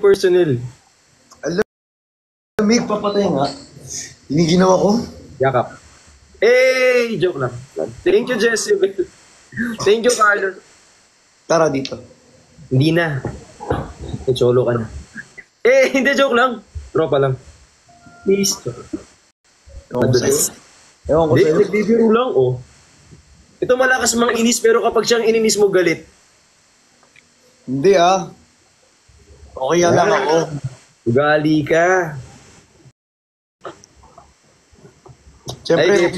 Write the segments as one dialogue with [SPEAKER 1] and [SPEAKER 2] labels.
[SPEAKER 1] personnel.
[SPEAKER 2] Mig, papatay nga. Hindi ginawa ko.
[SPEAKER 1] Yakap. Joke lang. Thank you, Jezebel. Thank you, Carlos.
[SPEAKER 2] Tara dito.
[SPEAKER 1] Hindi na. Solo ka na. Hindi, joke lang. Tropa lang. Please.
[SPEAKER 2] Ewan ko sa'yo. Ewan ko sa'yo.
[SPEAKER 1] Nagbibiro lang, oh. Ito malakas mang inis, pero kapag siyang ininis mo, galit.
[SPEAKER 2] Hindi Okay lang ako.
[SPEAKER 1] Ugali ka.
[SPEAKER 2] Siyempre,
[SPEAKER 1] Ay,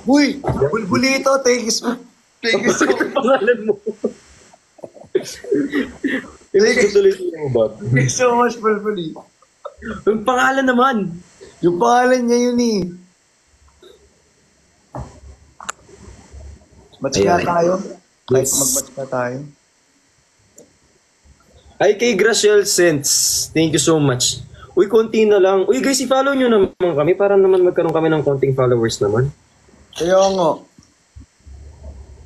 [SPEAKER 2] uy, bulbulito, thank you so much.
[SPEAKER 1] Ang pangalan mo. Tuloy mo ba?
[SPEAKER 2] Thank you so much, bulbulito.
[SPEAKER 1] Ang pangalan naman.
[SPEAKER 2] Yung pangalan niya yun eh. Match kaya tayo? Kahit mag-match ka tayo.
[SPEAKER 1] Ay, kay Graciel Sense. Thank you so much. Uy, konti na lang. Uy, guys, i-follow nyo naman kami para naman magkaroon kami ng konting followers naman.
[SPEAKER 2] Kaya nga.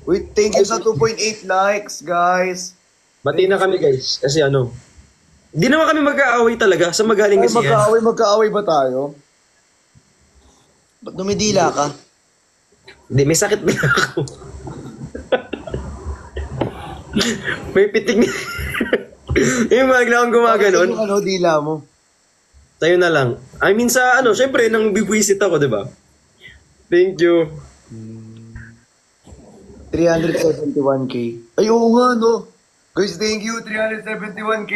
[SPEAKER 2] Uy, thank you sa 2.8 likes, guys.
[SPEAKER 1] Bati na kami, guys. Kasi hindi naman kami mag-aaway talaga. Sa magaling kasi yan.
[SPEAKER 2] Magkaaway ba tayo? Ba't dumidila ka?
[SPEAKER 1] Hindi, may sakit ba ako? May pitik na. Yung bigla akong gumaganon.
[SPEAKER 2] Yung dila mo.
[SPEAKER 1] Tayo na lang. I mean syempre, nang bibwisit ako, di ba? Thank you.
[SPEAKER 2] 371k. Ay, oo nga, no? Guys, thank you, 371k.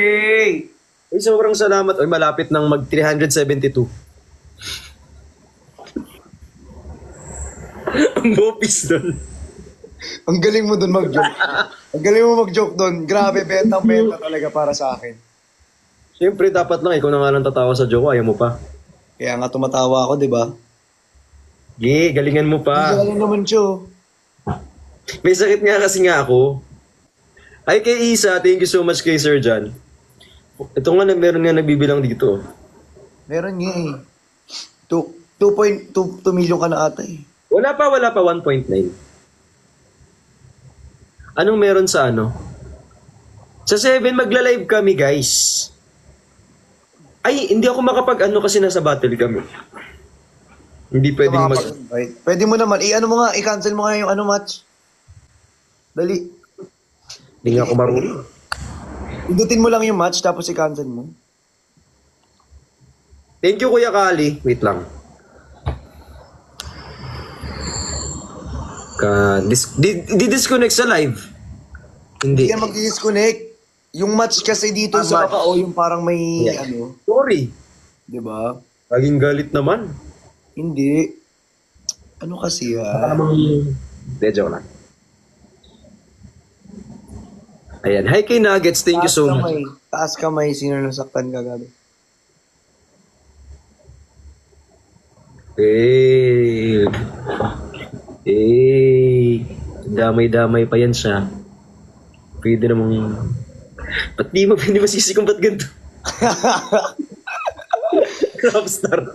[SPEAKER 1] Ay, sobrang salamat. Ay, malapit nang mag 372. Ang bopis doon.
[SPEAKER 2] Ang galing mo doon mag-joke. Ang galing mo mag-joke doon. Grabe, bentang-benta talaga para sa akin.
[SPEAKER 1] Siyempre, dapat lang. Ikaw na nga lang tatawa sa joke. Ayaw mo pa.
[SPEAKER 2] Kaya nga tumatawa ako, di ba?
[SPEAKER 1] Galingan mo pa.
[SPEAKER 2] Galing naman, Cho.
[SPEAKER 1] May sakit nga kasi nga ako. Ay, kay Isa, thank you so much kay Sir John. Ito nga, meron nga nagbibilang dito.
[SPEAKER 2] Meron nga eh. 2.2 million ka na ata eh.
[SPEAKER 1] Wala pa, 1.9. Anong meron sa Sa 7, magla-live kami, guys. Ay, hindi ako kasi nasa battle kami. Hindi pwedeng
[SPEAKER 2] Pwede mo naman. I-cancel mo nga yung match. Dali.
[SPEAKER 1] Hindi nga ako marunong.
[SPEAKER 2] Indutin mo lang yung match tapos i-cancel mo.
[SPEAKER 1] Thank you, Kuya Kali. Wait lang. Di-disconnect sa live. Hindi.
[SPEAKER 2] Hindi ka mag-disconnect. Yung match kasi dito sa Kakao, yung parang may
[SPEAKER 1] Sorry.
[SPEAKER 2] Diba?
[SPEAKER 1] Laging galit naman.
[SPEAKER 2] Hindi. Ano kasi
[SPEAKER 1] Hindi, joke lang. Ayan. Hi kay Nuggets. Thank you so much.
[SPEAKER 2] Taas kamay. Sino nasaktan ka gabi?
[SPEAKER 1] Damay-damay pa yan siya. Pwede namang... Ba't di masisi kung ba't ganito? Crabstar.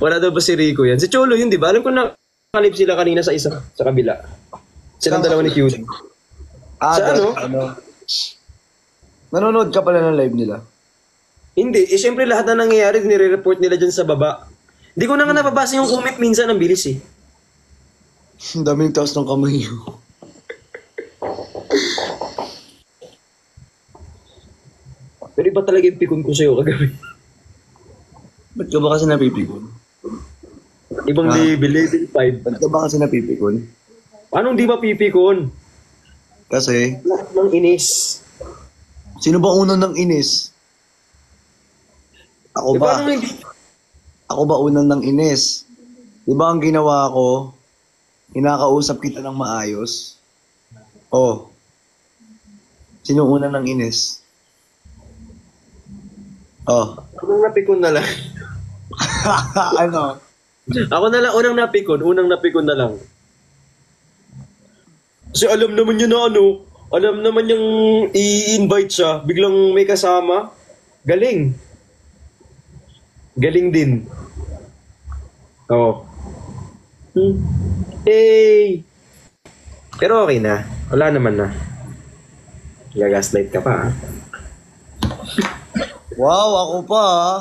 [SPEAKER 1] Wala daw ba si Rico yan? Si Cholo yun, di ba? Alam ko na kalip sila kanina sa kabila. Silang dalawa ni QC. Sa
[SPEAKER 2] Nanonood ka pala ng live nila?
[SPEAKER 1] Hindi. Siyempre lahat na nangyayari, nire-report nila dyan sa baba. Hindi ko na nga napabasa yung comment minsan, ang bilis eh.
[SPEAKER 2] Ang daming taas ng kamay.
[SPEAKER 1] Pero iba talaga yung pikon ko sa'yo kagabi.
[SPEAKER 2] Ba't ka ba kasi napipikon?
[SPEAKER 1] Ibang level 5.
[SPEAKER 2] Ba't ka ba kasi napipikon?
[SPEAKER 1] Paano hindi mapipikon?
[SPEAKER 2] Kasi?
[SPEAKER 1] Lahat ng inis.
[SPEAKER 2] Sino ba unang ng inis? Ako ba? Ako ba unang ng inis? Di ba ang ginawa ko, hinakausap kita ng maayos? Oh. Sino unang ng inis? Oh.
[SPEAKER 1] Unang napikon na lang.
[SPEAKER 2] Ano?
[SPEAKER 1] Ako na lang, unang napikon na lang. Kasi alam naman yun na alam naman yung i-invite siya, biglang may kasama. Galing. Galing din. Oo. Hey! Pero okay na. Wala naman na. Gagaslight ka pa, ha?
[SPEAKER 2] Wow, ako pa ah.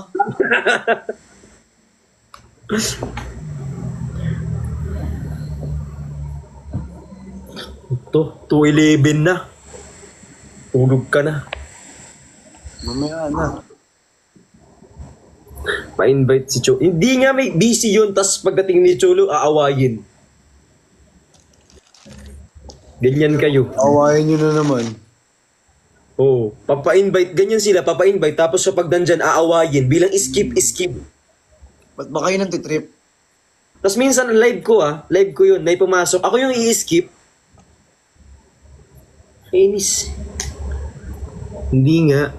[SPEAKER 1] Ito, 2:11 na. Tulog ka na.
[SPEAKER 2] Mamaya na.
[SPEAKER 1] Pa-invite si Cholo. Hindi nga, may busy yun. Tapos pagdating ni Cholo, aawayin. Ganyan kayo.
[SPEAKER 2] Awayan nyo na naman.
[SPEAKER 1] Oo. Papa-invite. Ganyan sila, papa-invite. Tapos sa pag nandyan, aawayin. Bilang skip.
[SPEAKER 2] Ba't ba kayo nang titrip?
[SPEAKER 1] Tapos minsan, live ko live ko yun. May pumasok. Ako yung i-skip. Inis. Hindi nga.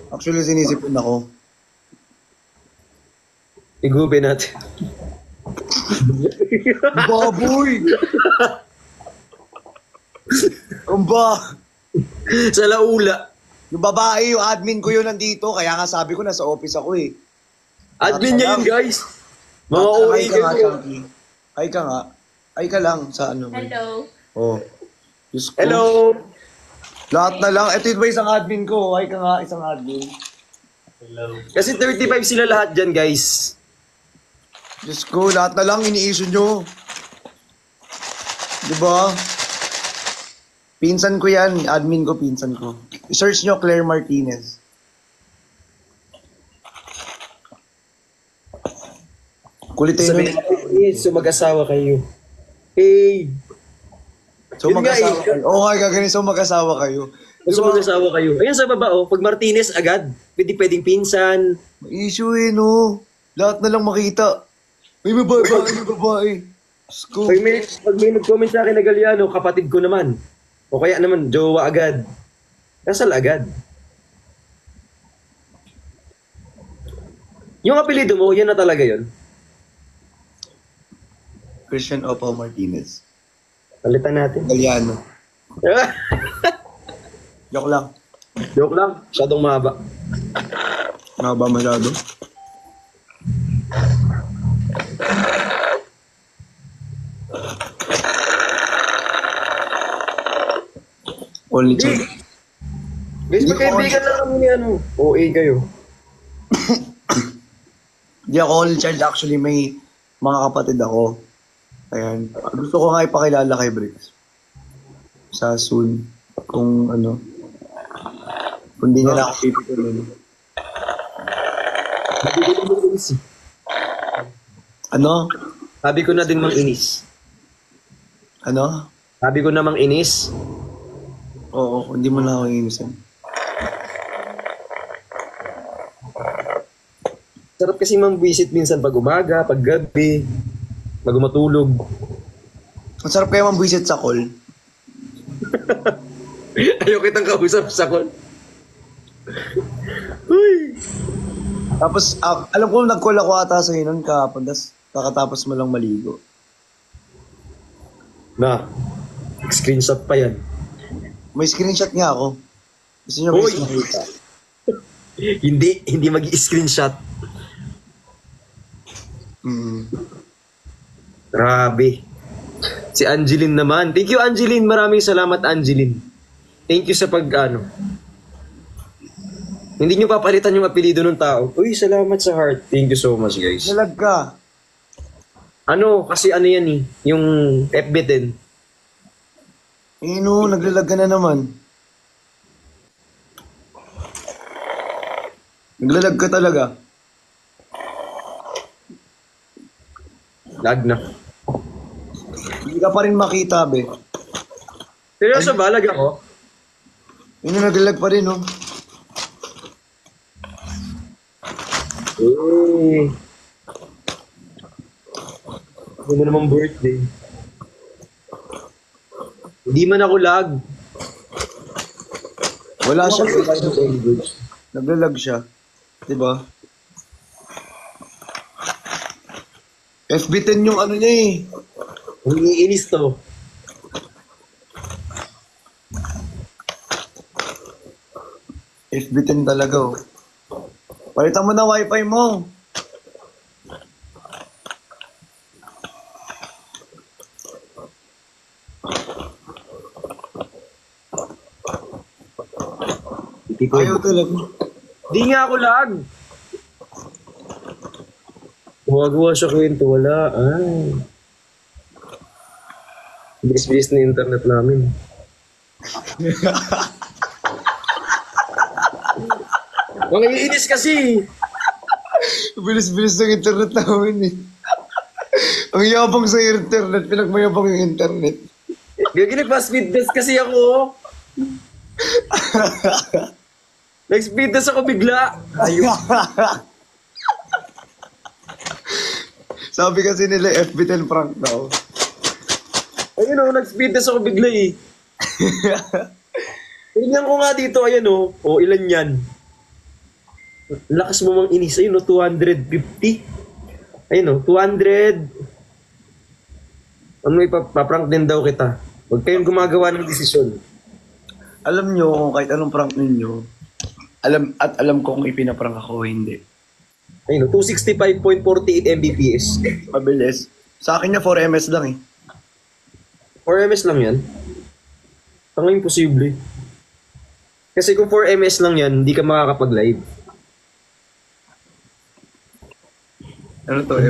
[SPEAKER 2] Actually, sinisipin ako.
[SPEAKER 1] Igupin natin.
[SPEAKER 2] Baboy! Ang ba?
[SPEAKER 1] Sa laula.
[SPEAKER 2] Yung babae, yung admin ko yun nandito. Kaya nga sabi ko, nasa office ako eh.
[SPEAKER 1] Admin niya yun, guys. Mga OA
[SPEAKER 2] Ay ka nga,
[SPEAKER 1] kayo.
[SPEAKER 2] Chunky. Ay ka nga. Ay ka lang sa ano.
[SPEAKER 3] Hello.
[SPEAKER 2] Oh. Diyos ko.
[SPEAKER 1] Hello.
[SPEAKER 2] Lahat na lang. Ito yung isang admin ko. Ay ka nga, isang admin.
[SPEAKER 1] Kasi 35 sila lahat dyan, guys.
[SPEAKER 2] Diyos ko, lahat na lang ini-issue nyo. Diba? Pinsan ko yan. Admin ko, pinsan ko. I-search nyo Claire Martinez. Kulitin
[SPEAKER 1] Sabi, so mag-asawa kayo. Hey.
[SPEAKER 2] So
[SPEAKER 1] Yun nga
[SPEAKER 2] mag-asawa
[SPEAKER 1] eh.
[SPEAKER 2] kayo. Oo nga, gaganin. So mag-asawa kayo.
[SPEAKER 1] So mag-asawa kayo. Ayun sa baba, pag Martinez agad. Pwedeng pinsan.
[SPEAKER 2] Issue eh, no? Lahat na lang makita. May babae, may babae. Diyos ko.
[SPEAKER 1] Pag may nag-comment sa akin na Galiano, kapatid ko naman. O kaya naman, jowa agad. Kasal agad. Yung apelido mo, yan na talaga yun.
[SPEAKER 2] Christian Opal Martinez.
[SPEAKER 1] Palitan natin.
[SPEAKER 2] Galiano. Joke lang.
[SPEAKER 1] Joke lang. Masyadong mahaba.
[SPEAKER 2] Mahaba masyado. Only child.
[SPEAKER 1] Guys,
[SPEAKER 2] Hindi
[SPEAKER 1] magkaibigan lang kami ni ano. OA kayo.
[SPEAKER 2] Hindi ako only child. Actually, may mga kapatid ako. Ayan. Gusto ko nga ipakilala kay Briggs. Sa soon. Kung ano. Kung di niya na ako pipituloy. Ano?
[SPEAKER 1] Sabi ko na din mang inis.
[SPEAKER 2] Ano?
[SPEAKER 1] Sabi ko na mang inis.
[SPEAKER 2] Oo, hindi mo na ako inisan.
[SPEAKER 1] Sarap kasi mang-visit minsan pag umaga, pag gabi, pag matulog.
[SPEAKER 2] Ang sarap kaya mambuisit sa call.
[SPEAKER 1] Ayaw kitang kausap sa call. Uy!
[SPEAKER 2] Tapos, alam ko nag-call ako ata sa nun kahapon, tas kakatapos mo lang maligo.
[SPEAKER 1] Na, screenshot pa yan.
[SPEAKER 2] May screenshot nga ako. Gusto niyo
[SPEAKER 1] Uy!
[SPEAKER 2] guys makita?
[SPEAKER 1] hindi mag-screenshot. Grabe. Si Angeline naman. Thank you, Angeline. Maraming salamat, Angeline. Thank you sa Hindi nyo papalitan yung apelido ng tao. Uy, salamat sa heart. Thank you so much, guys.
[SPEAKER 2] Nalag ka.
[SPEAKER 1] Ano, kasi ano yan eh. Yung FB10.
[SPEAKER 2] No, naglalag ka na naman. Naglalag ka talaga.
[SPEAKER 1] Lag na.
[SPEAKER 2] Hindi ka pa rin makita, be.
[SPEAKER 1] Seryoso ba? Lag ako?
[SPEAKER 2] Naglalag pa rin, no?
[SPEAKER 1] Eh. Ano mo namang birthday? Hindi man ako lag.
[SPEAKER 2] Wala siya. Naglalag siya. Diba? FB10 yung ano niya eh.
[SPEAKER 1] Ang iinis to.
[SPEAKER 2] FB10 talaga oh. Palitan mo na wifi mo. Ayaw talaga.
[SPEAKER 1] Di nga ako lag. Huwag siya kwento, wala. Ay. Bilis-bilis na internet namin. Mga iinis kasi.
[SPEAKER 2] Bilis-bilis ng internet namin eh. Ang yabang sa internet, pinagmayabang yung internet.
[SPEAKER 1] Gagi nagpa-speed test kasi ako. Nag-speed test ako bigla.
[SPEAKER 2] Ayun. Sabi kasi nila FB10 prank daw.
[SPEAKER 1] Ayun o, nag-speed test ako bigla eh. Tingnan ko nga dito, ayan o. O, ilan yan? Lakas mo mang inis. Ayun o, 250. Ayun o, 200. Ano ipaprank din daw kita. Huwag kayong gumagawa ng desisyon.
[SPEAKER 2] Alam nyo kung kahit anong prank ninyo, alam ko kung ipinaprank ako o hindi.
[SPEAKER 1] Ayun o, 265.48 Mbps.
[SPEAKER 2] Mabilis. Sa akin na 4 ms lang eh.
[SPEAKER 1] 4 ms lang yan? Ang imposible. Kasi kung 4 ms lang yan, hindi ka makakapag-live.
[SPEAKER 2] Ano to eh?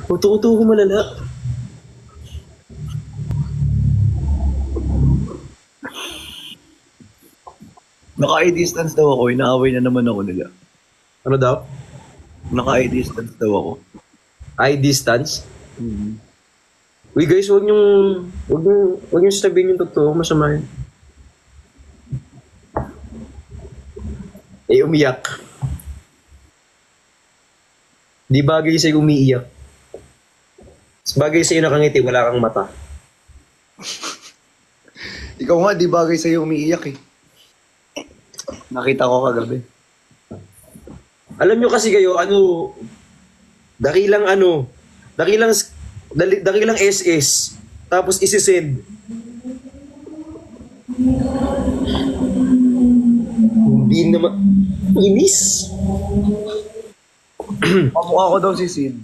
[SPEAKER 1] Uto-uto ko malala.
[SPEAKER 2] Naka-i-distance daw ako, inaaway na naman ako nila.
[SPEAKER 1] Ano daw?
[SPEAKER 2] Naka-i-distance daw ako.
[SPEAKER 1] Eye distance?
[SPEAKER 2] Mm-hmm.
[SPEAKER 1] Uy guys, huwag niyong sabihin yung totoo, masama yun. Eh, umiyak. Di bagay sa'yo umiiyak. Mas bagay sa'yo nakangiti, wala kang mata.
[SPEAKER 2] Ikaw nga, di bagay sa'yo umiiyak eh. Nakita ko kagabi.
[SPEAKER 1] Alam nyo kasi kayo, dakilang SS, tapos isisend. Hindi naman, inis.
[SPEAKER 2] Pamukha ko daw si Sid.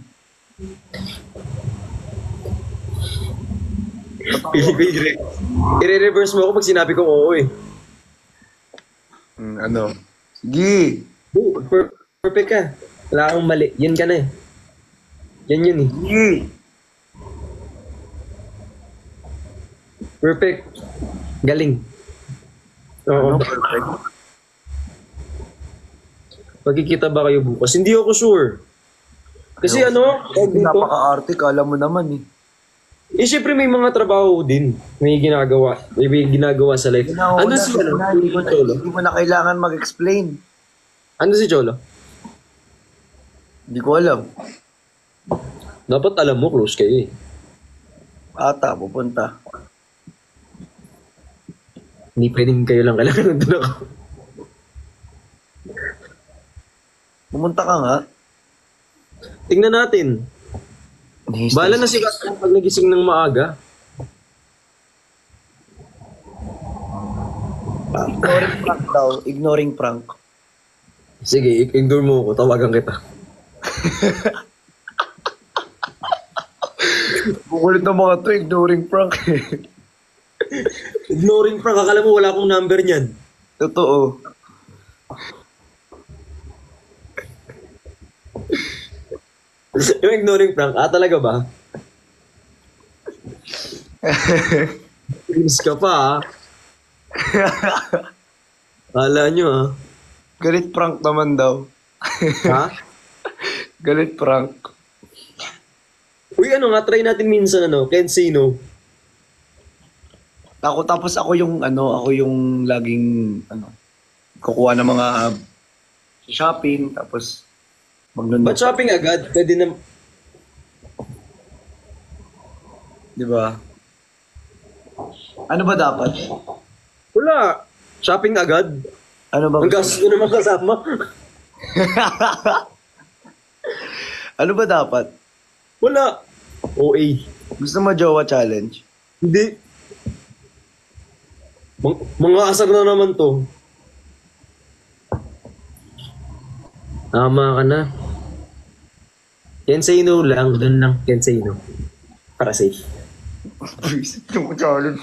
[SPEAKER 1] Pili ko i-reverse mo ako pag sinabi kong oo eh.
[SPEAKER 2] Ano? Sige!
[SPEAKER 1] Perfect ka. Wala kang mali. Yan ka na eh. Yan yun eh.
[SPEAKER 2] Sige!
[SPEAKER 1] Perfect. Galing. Oo.
[SPEAKER 2] Ano? Perfect.
[SPEAKER 1] Magkikita ba kayo bukas? Hindi ako sure. Kasi
[SPEAKER 2] Napaka-arte ka, alam mo naman eh.
[SPEAKER 1] syempre may mga trabaho din. May ginagawa. May ginagawa sa life. Ano si Cholo?
[SPEAKER 2] Hindi mo na kailangan mag-explain.
[SPEAKER 1] Ano si Cholo?
[SPEAKER 2] Hindi ko alam.
[SPEAKER 1] Dapat alam mo, close kayo eh.
[SPEAKER 2] Ata, pupunta.
[SPEAKER 1] Hindi pwedeng kayo lang kailangan nandun ako.
[SPEAKER 2] Pumunta ka nga.
[SPEAKER 1] Tingnan natin. Bahala na si Kat pag nagising ng maaga.
[SPEAKER 2] Ignoring prank daw. Ignoring prank.
[SPEAKER 1] Sige, ignore mo ako. Tawagan kita.
[SPEAKER 2] Bukulit ng mga to, ignoring prank eh.
[SPEAKER 1] Ignoring prank. Akala mo wala akong number niyan.
[SPEAKER 2] Totoo.
[SPEAKER 1] Yung ignoring prank. Talaga ba? Inis ka pa Kala nyo
[SPEAKER 2] Galit prank naman daw.
[SPEAKER 1] Ha?
[SPEAKER 2] Galit prank.
[SPEAKER 1] Uy, try natin minsan, Kensino.
[SPEAKER 2] Tapos ako yung laging, kukuha ng mga shopping, tapos
[SPEAKER 1] Ba't shopping agad? Pwede na...
[SPEAKER 2] Di ba? Ano ba dapat?
[SPEAKER 1] Wala. Shopping agad.
[SPEAKER 2] Ano ba?
[SPEAKER 1] Ang gastos ko naman kasama.
[SPEAKER 2] Ano ba dapat?
[SPEAKER 1] Wala. OA.
[SPEAKER 2] Gusto mo jowa challenge?
[SPEAKER 1] Hindi. Mga asar na naman to. Tama ka na. Kensino lang. Doon lang. Kensino. Para safe.
[SPEAKER 2] Visit yung challenge.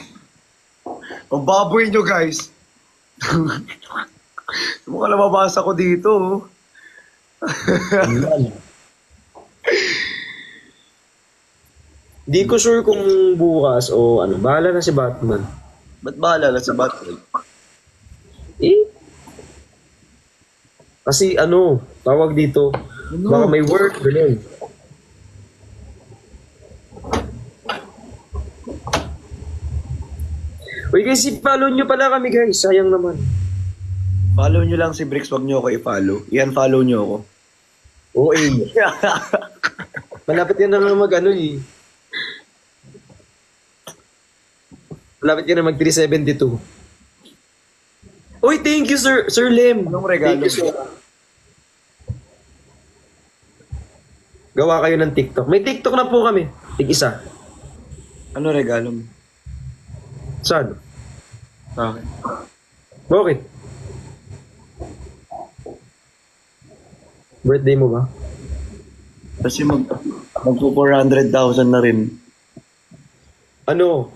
[SPEAKER 2] Ang baboy nyo, guys. Mukhang nababasa ko dito. Oh.
[SPEAKER 1] Di ko sure kung bukas o ano. Bahala na si Batman.
[SPEAKER 2] Ba't bahala na sa Batman?
[SPEAKER 1] Eh? Kasi ano, tawag dito.
[SPEAKER 2] Ano?
[SPEAKER 1] Baka may work, ganun. Uy guys, follow nyo pala kami guys. Sayang naman.
[SPEAKER 2] Follow nyo lang si Bricks, wag nyo ako i-follow. I-unfollow nyo ako.
[SPEAKER 1] Oo eh. Malapit ka na mag ano eh. Malapit ka na mag 372. Uy, thank you sir, Sir Lem.
[SPEAKER 2] Anong regalo?
[SPEAKER 1] Thank you, sir. Gawa kayo ng TikTok. May TikTok na po kami. Tig-isa.
[SPEAKER 2] Ano regalo mo?
[SPEAKER 1] Saan?
[SPEAKER 2] Bakit?
[SPEAKER 1] Bakit? Birthday mo ba?
[SPEAKER 2] Kasi magpo 400,000 na rin.
[SPEAKER 1] Ano?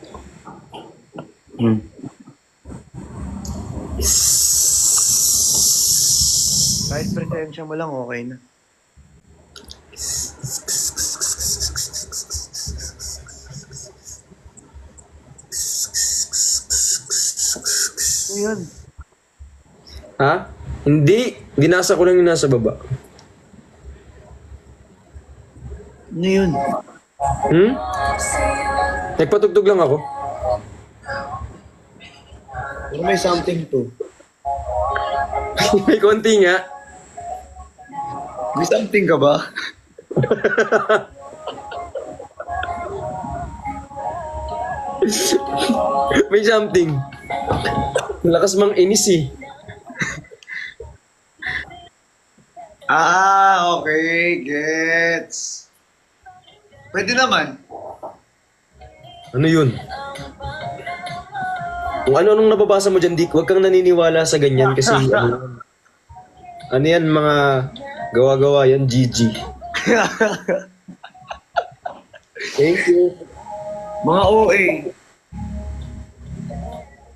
[SPEAKER 2] Kahit presensya mo lang, okay na. Ano yun?
[SPEAKER 1] Ha? Hindi. Ginasa ko lang yung nasa baba.
[SPEAKER 2] Ano yun?
[SPEAKER 1] Hmm? Nagpatugtog lang ako.
[SPEAKER 2] Pero may something to.
[SPEAKER 1] May konti nga.
[SPEAKER 2] May something ka ba?
[SPEAKER 1] May something. Lakas mang inis eh.
[SPEAKER 2] Okay. Gets. Pwede naman.
[SPEAKER 1] Ano yun? Kung ano-anong nababasa mo dyan, huwag kang naniniwala sa ganyan kasi ano yan, mga gawa-gawa yan, GG. Thank you.
[SPEAKER 2] Mga OA.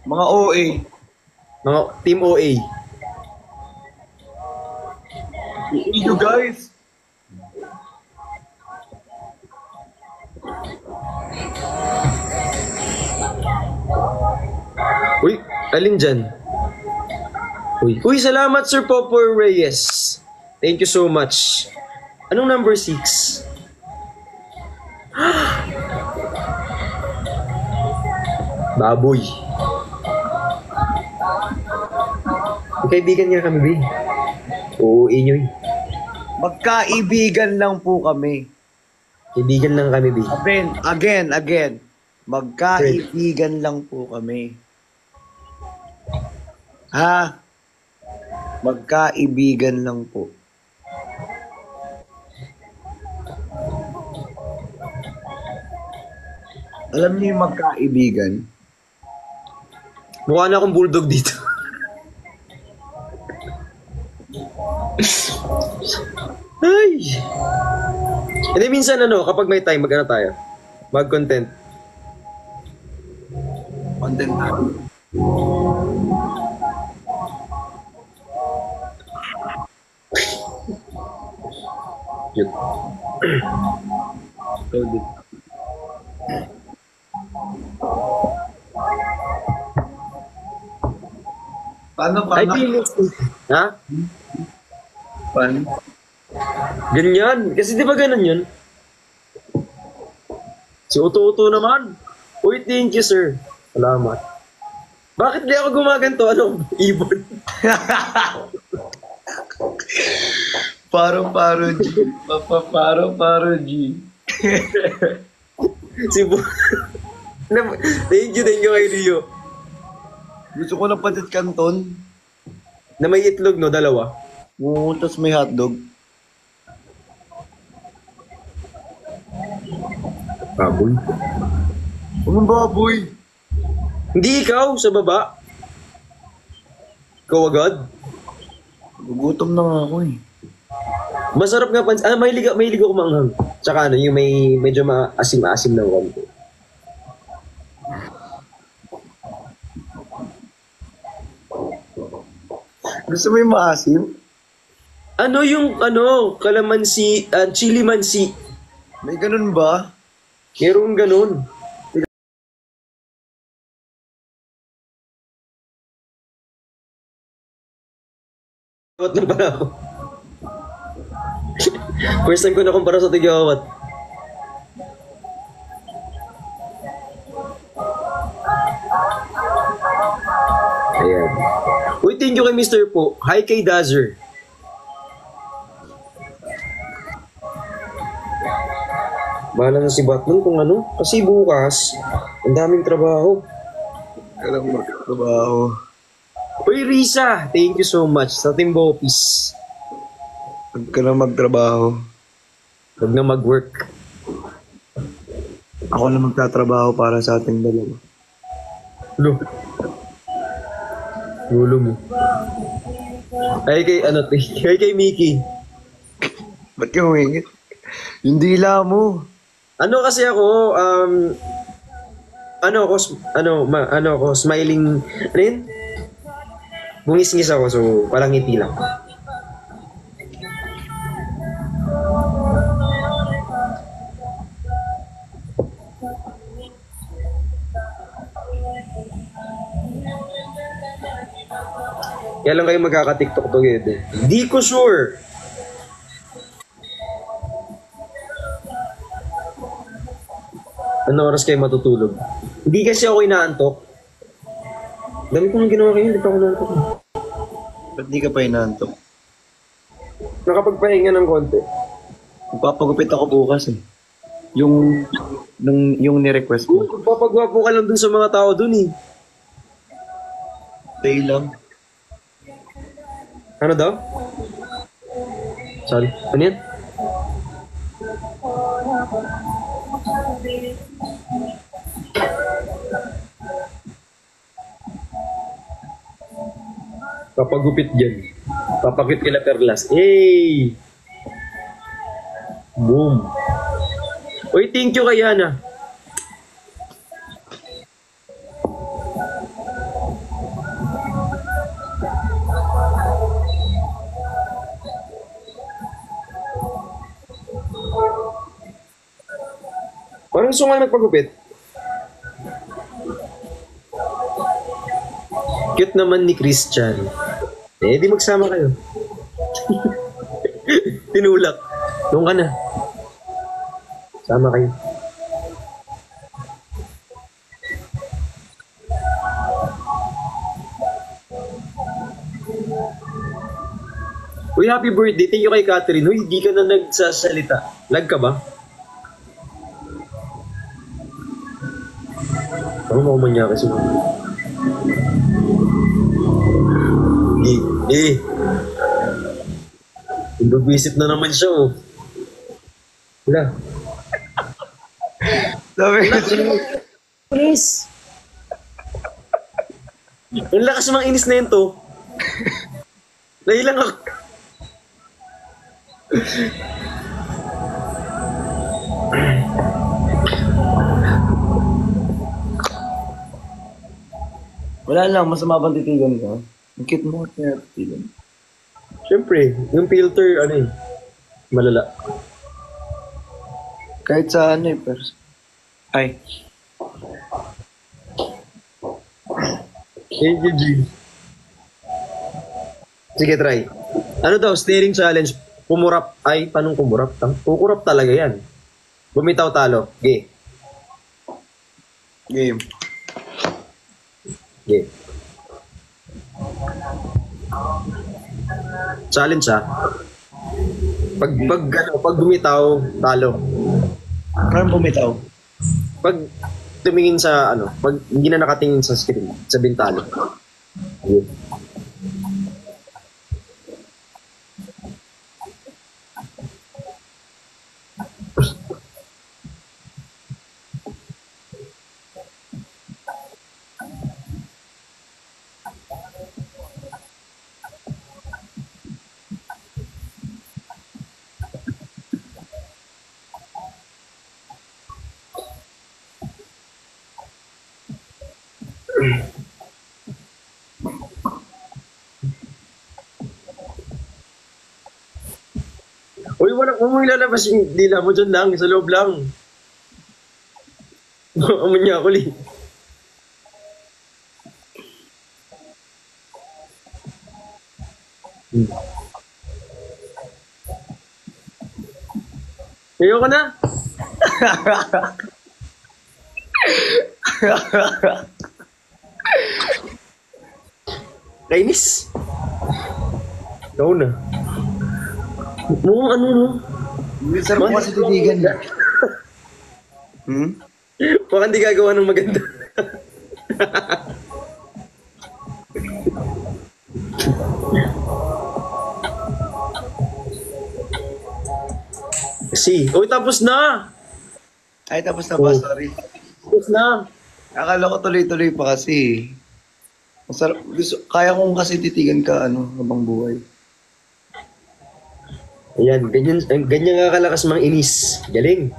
[SPEAKER 2] Mga OA.
[SPEAKER 1] Mga Team OA.
[SPEAKER 2] You guys.
[SPEAKER 1] Uy, alin dyan? Uy, salamat Sir Popor Reyes. Thank you so much. Anong number 6? Baboy. Kaibigan niya kami, Bin. Oo, inyo eh.
[SPEAKER 2] Magkaibigan lang po kami.
[SPEAKER 1] Kaibigan lang kami, Bin.
[SPEAKER 2] Again. Magkaibigan lang po kami. Ha? Magkaibigan lang po. Alam niyo yung magkaibigan?
[SPEAKER 1] Mukha na akong bulldog dito. Ay! Hindi, minsan ano, kapag may time, mag-ano tayo? Mag-content.
[SPEAKER 2] Content natin.
[SPEAKER 1] Yun.
[SPEAKER 2] Paano?
[SPEAKER 1] Ay, Pilis. Ha?
[SPEAKER 2] Paano?
[SPEAKER 1] Ganyan. Kasi di ba ganun yun? Si Uto-Uto naman. Uy, thank you, sir. Salamat. Bakit di ako gumaganto? Ano? Ibon.
[SPEAKER 2] Paro G. Paro G.
[SPEAKER 1] Si Bu... thank you kay Rio.
[SPEAKER 2] Gusto ko ng patit canton.
[SPEAKER 1] Na may itlog, no? Dalawa.
[SPEAKER 2] Oo, tas may hotdog.
[SPEAKER 1] Baboy.
[SPEAKER 2] Anong baboy?
[SPEAKER 1] Hindi ikaw, sa baba. Ikaw agad.
[SPEAKER 2] Gugutom na nga ako eh.
[SPEAKER 1] Masarap nga mahilig ako manghang. Tsaka ano, yung may medyo maasim-asim ng konti.
[SPEAKER 2] Gusto mo yung maasim?
[SPEAKER 1] Ano yung, kalamansi, chili mansi.
[SPEAKER 2] May ganun ba?
[SPEAKER 1] Merong ganun. Tigawat na pala ako. First time ko na kumpara sa tigawat. Ayan. Uy, thank you kay Mr. Po. Hi kay Dazer. Bahala na si Batman kung ano. Kasi bukas, ang daming trabaho.
[SPEAKER 2] Kailang magtrabaho.
[SPEAKER 1] Uy, Risa, thank you so much sa Timbo Office.
[SPEAKER 2] Huwag ka na magtrabaho.
[SPEAKER 1] Huwag na mag-work.
[SPEAKER 2] Ako na magtatrabaho para sa ating dalawa.
[SPEAKER 1] Lo. Gulo mo. Ay kay, ay kay Mickey.
[SPEAKER 2] Ba't ka humingit? Yung dila mo.
[SPEAKER 1] Ano kasi ako, smiling, ano yun? Bungis-ngis ako, so parang ngiti lang. Kaya lang kayo magkaka-TikTok together. Di ko sure. Ano oras kayo matutulog? Hindi kasi ako inaantok. Dami ko nang ginawa kayo, hindi pa ako naantok.
[SPEAKER 2] Ba't di ka pa inaantok?
[SPEAKER 1] Nakapagpahinga ng konti.
[SPEAKER 2] Magpapagupit ako bukas eh. Yung ni-request mo.
[SPEAKER 1] Papagwapo ka lang dun sa mga tao dun eh.
[SPEAKER 2] Stay lang.
[SPEAKER 1] Ano daw? Sorry. Ano yan? Papagupit dyan. Papagupit kila Perlas. Hey! Boom. Uy, thank you kay Yana. Parang gusto nga nagpagupit. Cute naman ni Christian. Eh, di magsama kayo. Tinulak. Doon ka na. Sama kayo. Uy, happy birthday. Thank you kay Catherine. Uy, di ka na nagsasalita. Lag ka ba? Ako mo kumanya kasi mo. Imbag-visit na naman siya, oh. Wala.
[SPEAKER 2] Sabi
[SPEAKER 1] Please. Ang lakas mga inis na yun to. Nailang ako.
[SPEAKER 2] wala lang, masama bang titigan ka? Ang cute mo kaya titigan.
[SPEAKER 1] Siyempre, yung filter, malala.
[SPEAKER 2] Kahit sa ano eh, pero... Ay,
[SPEAKER 1] Thank you, G. Sige, try. Ano daw, staring challenge. Kumurap. Ay, paano kumurap? Kukurap talaga yan. Bumitaw talo. Okay.
[SPEAKER 2] game.
[SPEAKER 1] Okay. Challenge ah. Pag bumitaw, talo.
[SPEAKER 2] Parang bumitaw.
[SPEAKER 1] Pag tumingin sa pag hindi na nakatingin sa screen, sabihin talo. Okay. Uy, wala mo ilalabas yung dila mo dyan lang, sa loob lang. Amo niya ako, Lee. Ayoko na. Kainis. Ikaw na. Mukhang ano, no?
[SPEAKER 2] Minsan mo kasi titigan na. Hmm?
[SPEAKER 1] Baka hindi gagawa ng maganda. Uy, tapos na!
[SPEAKER 2] Ay, tapos na ba?
[SPEAKER 1] Oh.
[SPEAKER 2] Sorry.
[SPEAKER 1] Tapos na!
[SPEAKER 2] Akala ko tuloy-tuloy pa kasi. Masarap. Kaya kong kasi titigan ka, habang buhay.
[SPEAKER 1] Ayan, ganyan nga kalakas mga inis. Galing.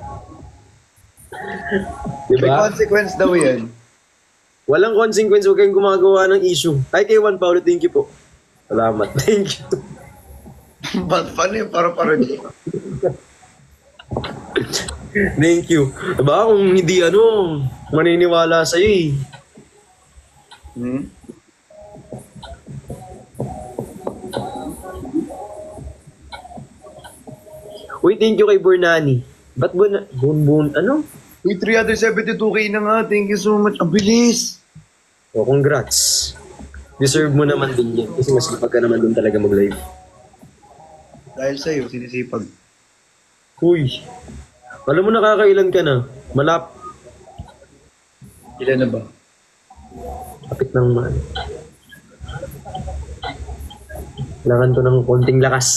[SPEAKER 2] May
[SPEAKER 1] Diba?
[SPEAKER 2] consequence daw yan.
[SPEAKER 1] Walang consequence, huwag kayong gumagawa ng issue. Ay, kay Juan Paulo, thank you po. Salamat, thank you.
[SPEAKER 2] Ba't paano yung para-para niyo?
[SPEAKER 1] Thank you. Diba, kung hindi maniniwala sa'yo eh.
[SPEAKER 2] Hmm?
[SPEAKER 1] Uy, thank you kay Burnani. Ba't
[SPEAKER 2] Uy, 372k na nga. Thank you so much. Ang bilis!
[SPEAKER 1] Oh, congrats. Deserve mo naman din yan. Kasi mas kapag ka naman din talaga mag-live.
[SPEAKER 2] Dahil sa'yo, sinisipag.
[SPEAKER 1] Uy, alam mo nakakailan ka na.
[SPEAKER 2] Ilan na ba?
[SPEAKER 1] Kapit ng kailangan ko ng konting lakas.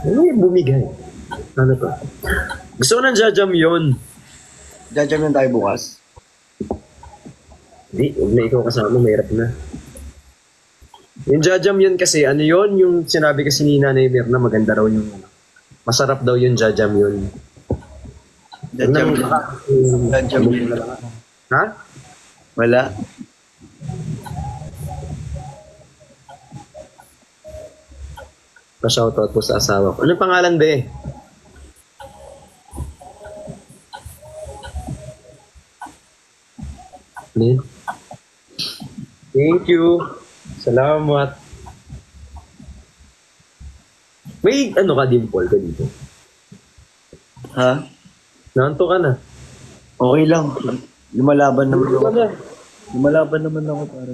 [SPEAKER 1] Ano yung bumigay? Ano to? Gusto ko ng jajam yun.
[SPEAKER 2] Jajam na tayo bukas.
[SPEAKER 1] Di, huwag na ikaw kasama, mahirap na. Yung jajam yun kasi, ano yun? Yung sinabi kasi ni Nanay Mirna, maganda raw yung, masarap daw yung jajam yun.
[SPEAKER 2] Jajam na. Jajam na.
[SPEAKER 1] Ha?
[SPEAKER 2] Wala.
[SPEAKER 1] Pa-shoutout po sa asawa ko. Anong pangalan, be? Lin? Thank you. Salamat. May ka, dimple ka dito?
[SPEAKER 2] Ha?
[SPEAKER 1] Nanto ka na.
[SPEAKER 2] Okay lang. Lumalaban naman
[SPEAKER 1] Nanto ka
[SPEAKER 2] ako.
[SPEAKER 1] na.
[SPEAKER 2] Lumalaban naman ako para.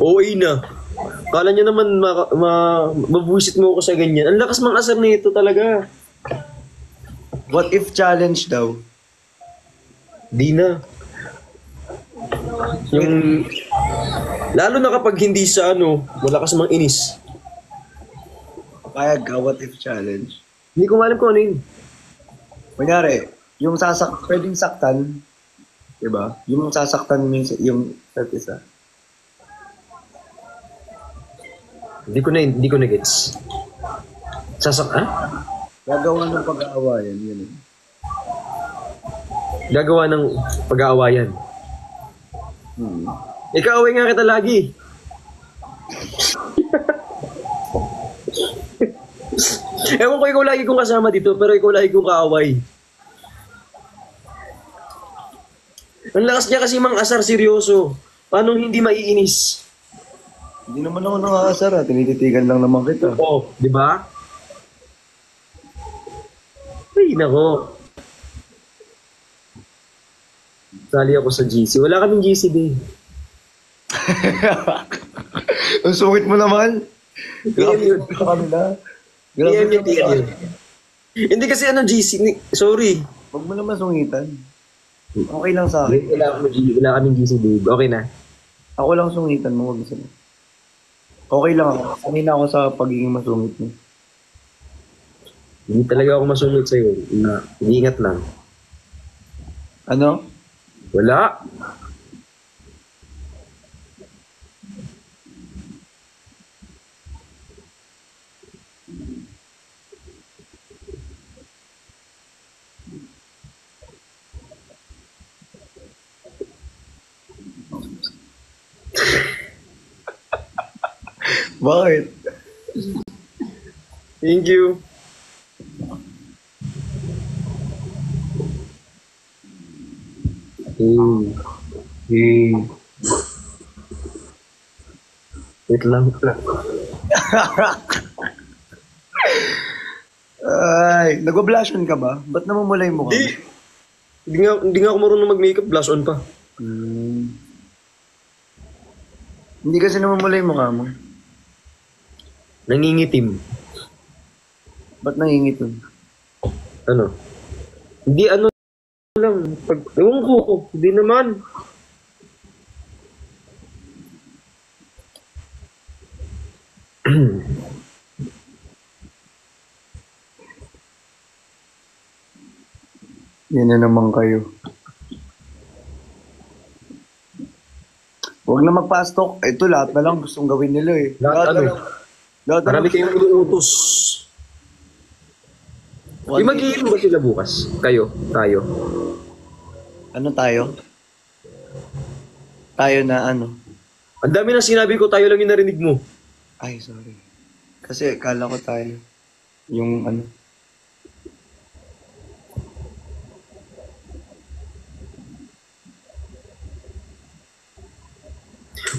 [SPEAKER 1] OA na. Kala nyo naman mabusit mo ako sa ganyan. Ang lakas mang asar nito talaga.
[SPEAKER 2] What if challenge daw?
[SPEAKER 1] Di na. Yung... Lalo na kapag hindi sa malakas mang inis.
[SPEAKER 2] Payag ka, what if challenge?
[SPEAKER 1] Hindi ko alam kung ano yun.
[SPEAKER 2] Kunyari, yung pwedeng saktan, diba? Yung sasaktan mo yung isa't isa.
[SPEAKER 1] Hindi ko na gets.
[SPEAKER 2] Gagawa ng pag-aawayan, yun eh.
[SPEAKER 1] Gagawa ng pag-aawayan. Ikaaway nga kita lagi. Ewan ko ikaw lagi kong kasama dito, pero ikaw lagi kong kaaway. Ang lakas niya kasi mang asar seryoso. Paano hindi maiinis?
[SPEAKER 2] Hindi naman ako nakakasar ha. Tinititigan lang naman kita.
[SPEAKER 1] Oo, di ba? Ay, nako. Sali ako sa GC. Wala kaming GC, babe.
[SPEAKER 2] Ang sungit mo naman.
[SPEAKER 1] PM yun.
[SPEAKER 2] Sa kanila.
[SPEAKER 1] PM yun, PM yun. Hindi kasi GC. Sorry.
[SPEAKER 2] Huwag mo naman sungitan. Okay lang sa akin.
[SPEAKER 1] Wala kaming GC, babe. Okay na.
[SPEAKER 2] Ako lang sungitan mo. Huwag mo sila. Okay lang ako. Sanay na ako sa pagiging masungit mo.
[SPEAKER 1] Hindi talaga ako masungit sa'yo. Ingat lang.
[SPEAKER 2] Ano?
[SPEAKER 1] Wala.
[SPEAKER 2] Bakit?
[SPEAKER 1] Thank you. Hey. Hey. Wait lang.
[SPEAKER 2] Ay, nagwa-blushon ka ba? Ba't namumula yung mukha mo?
[SPEAKER 1] Hindi. Hindi nga ako marunong mag-makeup. Blush on pa.
[SPEAKER 2] Hmm. Hindi kasi namumula yung mukha mo.
[SPEAKER 1] Nangingitim.
[SPEAKER 2] Ba't nangingitim?
[SPEAKER 1] Ano? Hindi ano lang. Ewan ko. Hindi naman.
[SPEAKER 2] Yan na naman kayo. Huwag na magpa-stock. Ito lahat na lang gustong gawin nila eh.
[SPEAKER 1] Lahat
[SPEAKER 2] na
[SPEAKER 1] ano?
[SPEAKER 2] lang. Lahat na
[SPEAKER 1] Marami
[SPEAKER 2] lang.
[SPEAKER 1] kayong inuutos.
[SPEAKER 2] One
[SPEAKER 1] Di mag-iinom ba sila bukas? Kayo? Tayo?
[SPEAKER 2] Ano tayo? Tayo na ano?
[SPEAKER 1] Ang dami na sinabi ko, tayo lang yung narinig mo.
[SPEAKER 2] Ay, sorry. Kasi kala ko tayo. Yung ano.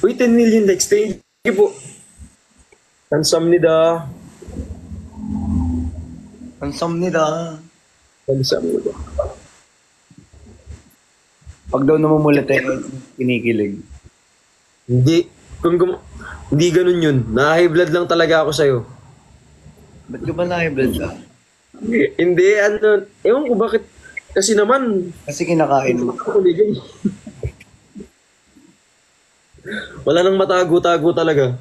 [SPEAKER 1] Uy, 10 million likes. Thank you po. Kamsahamnida.
[SPEAKER 2] Ang sam nila.
[SPEAKER 1] Kamsahamnida.
[SPEAKER 2] Pag daw namumulat eh, kinikilig.
[SPEAKER 1] Hindi. Hindi ganun yun. Na-high blood lang talaga ako sa'yo.
[SPEAKER 2] Ba't ka ba na-high-blood ka?
[SPEAKER 1] Hindi, ano. Ewan ko bakit. Kasi naman,
[SPEAKER 2] Kasi kinakain mo.
[SPEAKER 1] ako ligay. Wala nang matago-tago talaga.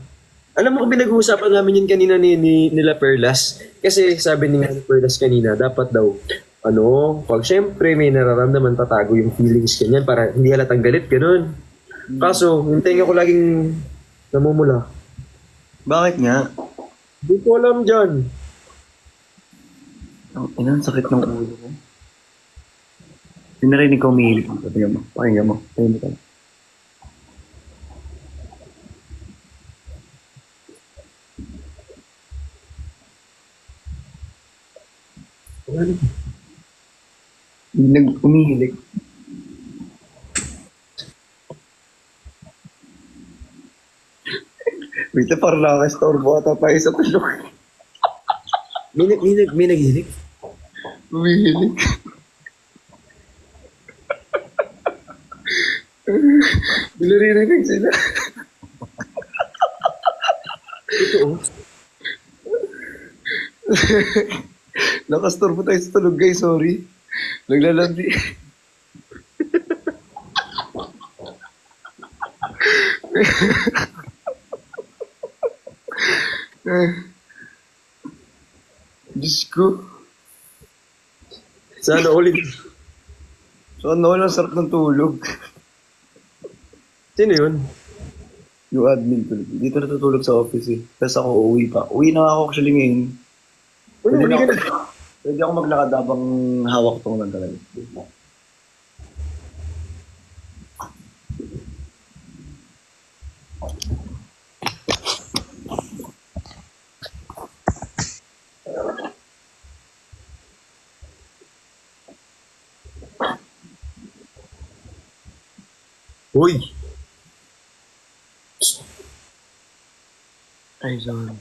[SPEAKER 1] Alam mo kung pinag-uusapan namin yun kanina nila Perlas. Kasi sabi ni Perlas kanina, dapat daw, pag syempre may nararamdaman, tatago yung feelings kanyan para hindi halatang galit, ganun. Kaso, yung tenga ko laging namumula.
[SPEAKER 2] Bakit nga?
[SPEAKER 1] Hindi ko alam dyan.
[SPEAKER 2] Ang sakit ng ulo ko. Pinarinig ko umihilig. Pakinggan mo. Pakinggan mo. Pakinggan mo. Umihilig. Wait, parang nakaka-storbo ata tayo sa tulog.
[SPEAKER 1] May naghilig.
[SPEAKER 2] Umihilig. Naririnig sila.
[SPEAKER 1] Totoo.
[SPEAKER 2] Nakastorbo tayo sa tulog, guys. Sorry. Naglalandi. Diyos ko.
[SPEAKER 1] Sana ulit.
[SPEAKER 2] So, ano lang sarap ng tulog.
[SPEAKER 1] Sino yun?
[SPEAKER 2] Yung admin ko. Dito natutulog sa office eh. Tapos ako uuwi pa. Uwi na ako actually ngayon.
[SPEAKER 1] Uy,
[SPEAKER 2] Pwede
[SPEAKER 1] uli
[SPEAKER 2] na
[SPEAKER 1] ka
[SPEAKER 2] ako,
[SPEAKER 1] na.
[SPEAKER 2] pwede ako maglakad habang hawak tong lang talaga.
[SPEAKER 1] Uy.
[SPEAKER 2] Ay, sorry.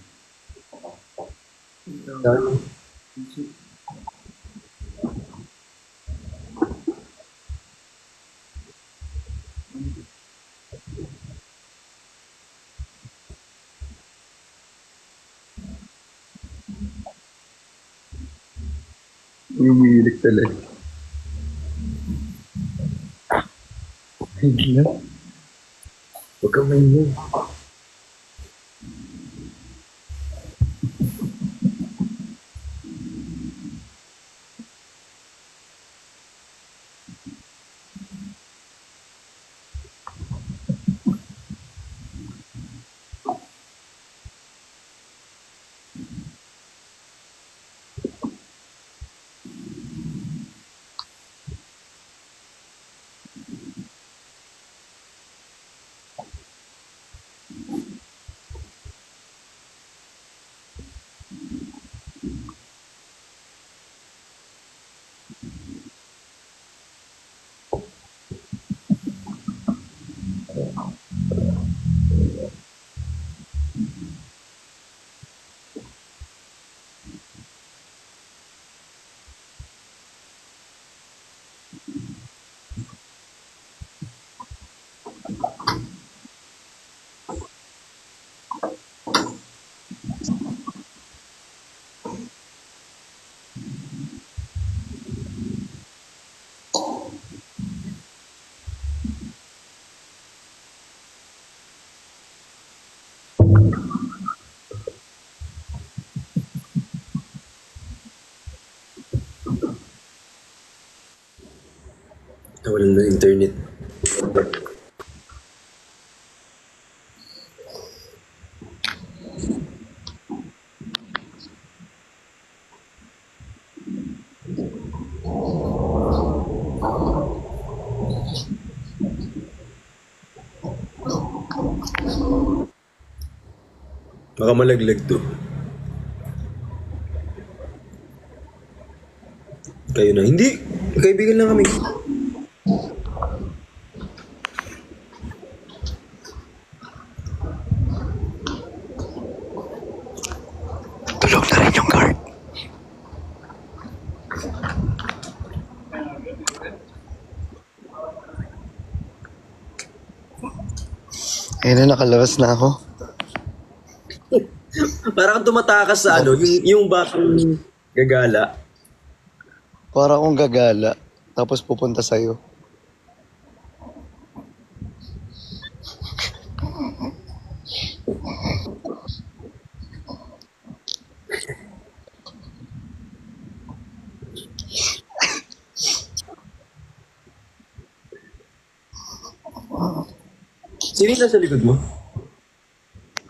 [SPEAKER 2] Umiilig talaga. Bigla.
[SPEAKER 1] Huwag kang maingay. Nawalan ng internet. Baka malaglag to. Kayo na. Hindi. Kaibigan lang kami.
[SPEAKER 2] Tulog na rin yung guard. Ayun na, nakalabas na ako.
[SPEAKER 1] Parang tumatakas sa ano, yung bakong gagala.
[SPEAKER 2] Para akong gagala, tapos pupunta sa'yo.
[SPEAKER 1] Sino yung nasa likod mo?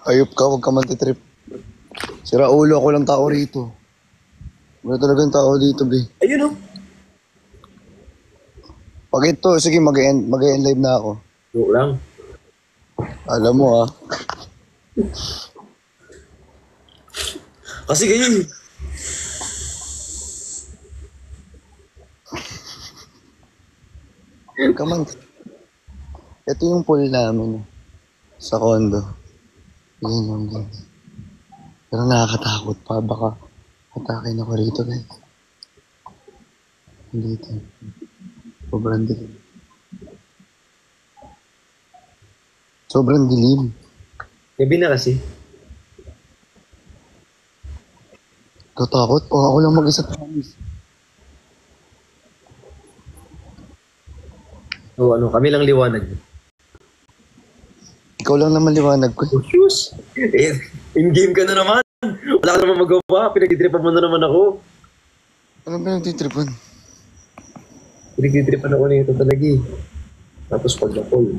[SPEAKER 2] Ayop ka, huwag ka mantitrip. Sira ulo, ako lang tao rito. Wala talagang tao dito, be.
[SPEAKER 1] Ayun oh.
[SPEAKER 2] Pag ito, sige, mag-end live na ako.
[SPEAKER 1] Joke lang.
[SPEAKER 2] Alam mo, ah.
[SPEAKER 1] Kasi ganyan.
[SPEAKER 2] Come on. Ito yung pool namin sa condo. Yan yung game. Pero nakakatakot pa. Baka atakin ako rito, guys. Dito. Sobrang dilim. Sobrang dilim.
[SPEAKER 1] Gabi na kasi.
[SPEAKER 2] Katakot? O ako lang mag-isa tamis.
[SPEAKER 1] O ano, kami lang liwanag.
[SPEAKER 2] Ikaw lang naman liwanag ko.
[SPEAKER 1] Oh, shoes. Eh, in-game ka na naman. Wala ka naman magawa. Pinagtitripan mo na naman ako.
[SPEAKER 2] Ano ba yung titripan?
[SPEAKER 1] Pinagtitripan ako na ito talaga eh. Tapos pag na-call.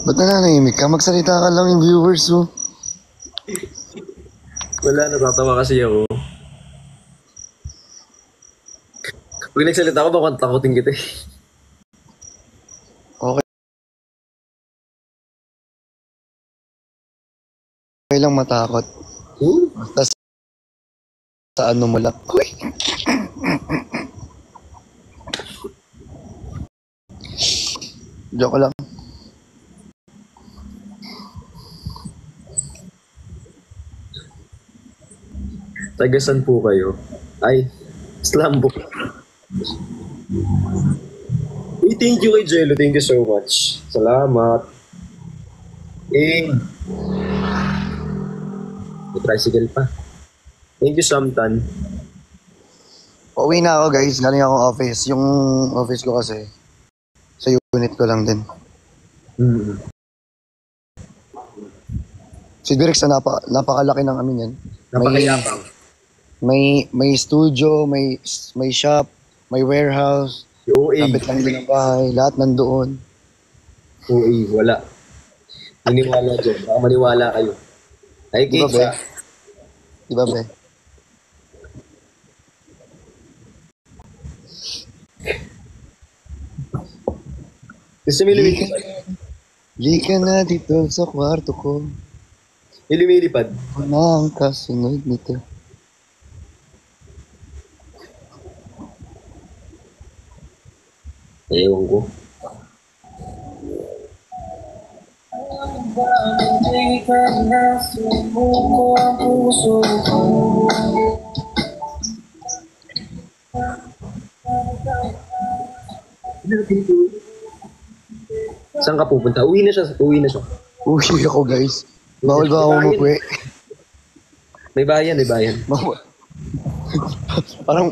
[SPEAKER 2] Ba't nananahimik ka? Magsalita ka lang yung viewers mo.
[SPEAKER 1] Wala, natatawa kasi ako. Pag nagsalita ako, baka takutin kita eh.
[SPEAKER 2] Okay lang matakot. Basta sa ano mo lang. Uy! Joke lang.
[SPEAKER 1] Tagasan po kayo. Ay, Slambo. Uy, thank you kay Jello. Thank you so much. Salamat. Eh, may tricycle pa. Thank you, Samtan.
[SPEAKER 2] Pauwi na ako, guys. Galing akong office. Yung office ko kasi sa unit ko lang din.
[SPEAKER 1] Hmm.
[SPEAKER 2] Si Direk napakalaki ng amin yan.
[SPEAKER 1] Napakayapang.
[SPEAKER 2] May studio, may shop, may warehouse.
[SPEAKER 1] Si OA.
[SPEAKER 2] Kapit lang din ang bahay. Lahat nandoon.
[SPEAKER 1] OA, wala. Niniwala dyan. Baka maniwala kayo. Ay,
[SPEAKER 2] Di ba,
[SPEAKER 1] Kate,
[SPEAKER 2] be? Di ba, be?
[SPEAKER 1] gusto mo lumilipad?
[SPEAKER 2] Lika na dito sa kwarto ko.
[SPEAKER 1] May lumilipad.
[SPEAKER 2] Ano ang kasunod nito?
[SPEAKER 1] Ewan ko. Saan ka pupunta? Uwi na siya. Uwi na siya.
[SPEAKER 2] Uwi ako, guys. Bawal ba ako umuwi?
[SPEAKER 1] May bayan, may bayan.
[SPEAKER 2] Bawal.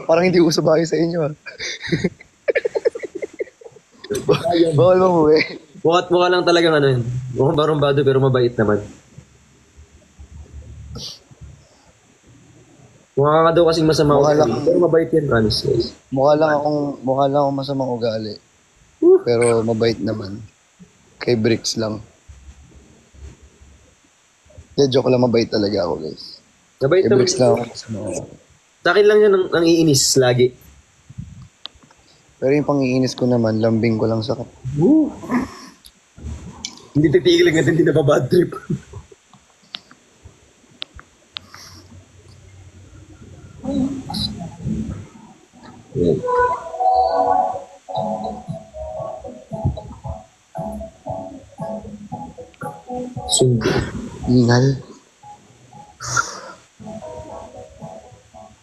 [SPEAKER 2] parang hindi uso bahay sa inyo, ah. Bawal ba umuwi?
[SPEAKER 1] Mukha lang talagang ano yun. Mukhang barumbado pero mabait naman. Mukha ka daw kasing masama
[SPEAKER 2] Mukha
[SPEAKER 1] ugali.
[SPEAKER 2] lang.
[SPEAKER 1] Pero mabait yan, promise guys.
[SPEAKER 2] Mukha lang akong masamang ugali. Pero mabait naman. Kay Bricks lang. Joke lang, mabait talaga ako, guys.
[SPEAKER 1] Mabait
[SPEAKER 2] Kay
[SPEAKER 1] naman.
[SPEAKER 2] Bricks lang ako masamang ugali.
[SPEAKER 1] Sa akin lang yan ang iinis lagi.
[SPEAKER 2] Pero yung pangiinis ko naman, lambing ko lang sa
[SPEAKER 1] Woo! Hindi titigil hanggang hindi na bad trip. Yan. Sundo.
[SPEAKER 2] ingal.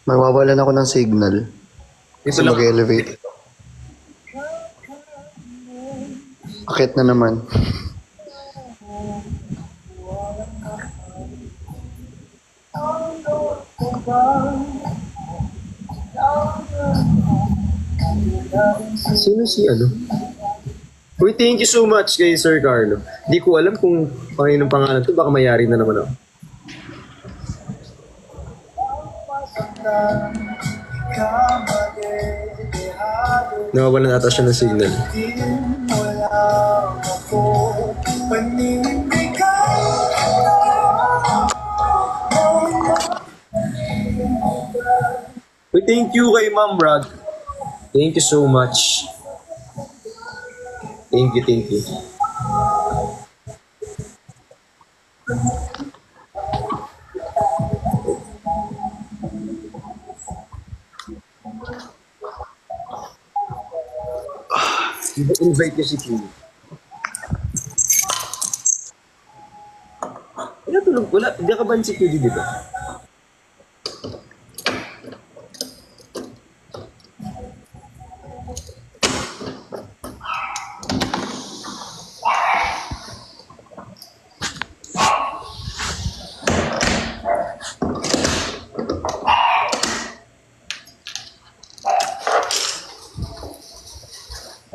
[SPEAKER 2] Magwawalan ako ng signal.
[SPEAKER 1] Ito
[SPEAKER 2] Kasi
[SPEAKER 1] lang.
[SPEAKER 2] mag-elevate. Akit na naman.
[SPEAKER 1] Sino si ano? Uy, thank you so much kay Sir Carlo. Di ko alam kung kaninong pangalan to. Baka mayari na naman ako. Nawawalan ata siya ng signal. Uy, thank you kay Ma'am Rod. Thank you so much. Thank you, thank you. Invite niya si Pili. Wala tulog, wala. Hindi ka ba si Pili dito?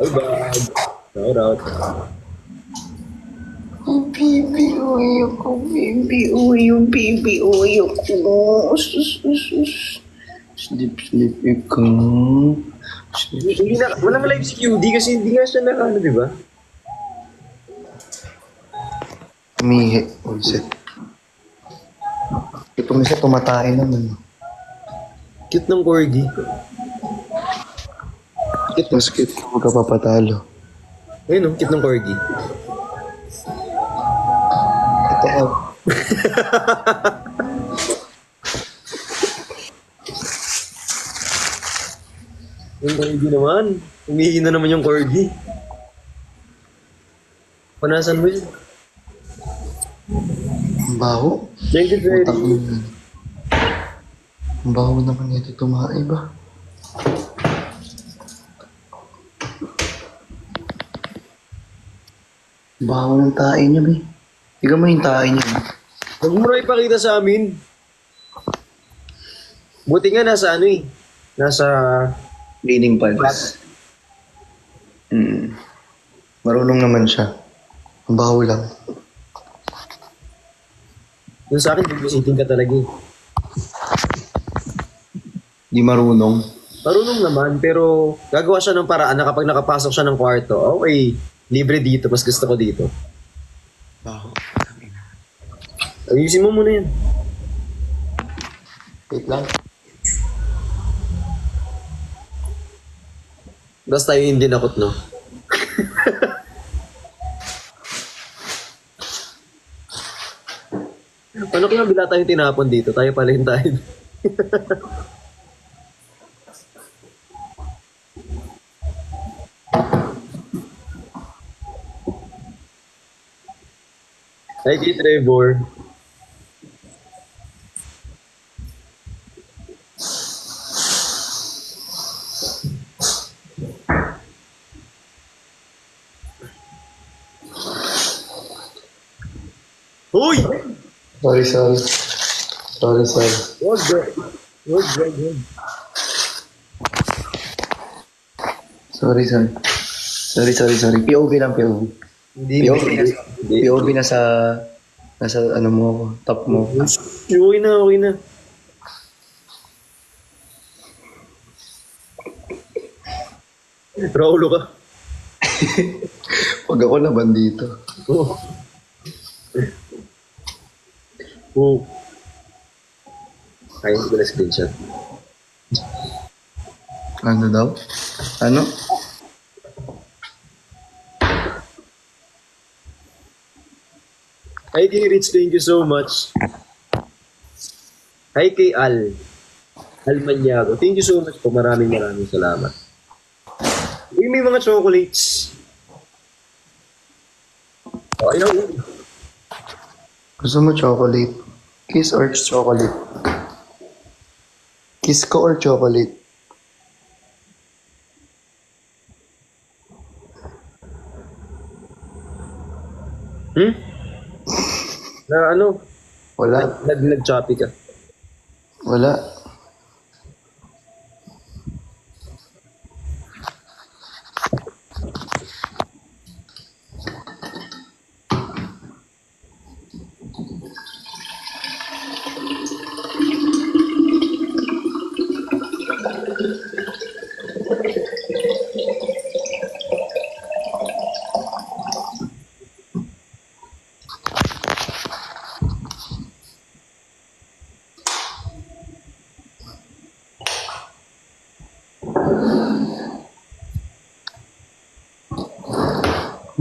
[SPEAKER 1] Ay, bag. Shout out.
[SPEAKER 3] Baby, uy ako, baby, uy, yung baby, uy ako.
[SPEAKER 2] Sleep, ikaw.
[SPEAKER 1] Hindi na, walang live si QD kasi hindi nga siya ano, di ba?
[SPEAKER 2] Umihi. Ulisit. Itong isa tumatay naman.
[SPEAKER 1] Cute ng corgi.
[SPEAKER 2] Mas cute ko magkapapatalo.
[SPEAKER 1] Ayun, no? Cute ng corgi.
[SPEAKER 2] Ito ka.
[SPEAKER 1] Yung corgi naman. Umihi na naman yung corgi. Panasan mo yun.
[SPEAKER 2] Ang baho.
[SPEAKER 1] Thank you, Freddy.
[SPEAKER 2] Utak mo yun. Ang baho naman ito tumaay ba? Ang baho ng tae niya, be. Tignan mo yung tae niya.
[SPEAKER 1] Huwag mo na ipakita sa amin. Buti nga nasa ano eh. Nasa...
[SPEAKER 2] Leaning pads. Marunong naman siya. Ang baho lang.
[SPEAKER 1] Yung sa akin, bibisitin ka talaga eh.
[SPEAKER 2] Di marunong.
[SPEAKER 1] Marunong naman, pero gagawa siya ng paraan na kapag nakapasok siya ng kwarto, okay, libre dito, mas gusto ko dito.
[SPEAKER 2] Baho.
[SPEAKER 1] Ayusin mo muna yan.
[SPEAKER 2] Wait lang.
[SPEAKER 1] Basta yun din akot, no? Paano kaya bila tayong tinapon dito? Tayo pala yung tayo. Hi, kay Trevor. Hoy!
[SPEAKER 2] Sorry.
[SPEAKER 1] Wag, wag.
[SPEAKER 2] Sorry. POV lang, POV.
[SPEAKER 1] Hindi,
[SPEAKER 2] POV,
[SPEAKER 1] hindi.
[SPEAKER 2] POV nasa ano mo ako, top mo.
[SPEAKER 1] Okay na. Raulo ka.
[SPEAKER 2] Pag ako laban dito.
[SPEAKER 1] Oh. Oh. Kaya ko na screenshot.
[SPEAKER 2] Ano daw? Ano?
[SPEAKER 1] Hi kay Rich, thank you so much. Hi kay Al Maniago, thank you so much po. Maraming salamat. Uy, may mga chocolates. Okay na.
[SPEAKER 2] Gusto mo chocolate? Kiss or chocolate? Kiss ko or chocolate?
[SPEAKER 1] Na ano?
[SPEAKER 2] Wala.
[SPEAKER 1] Nag-choppy ka.
[SPEAKER 2] Wala.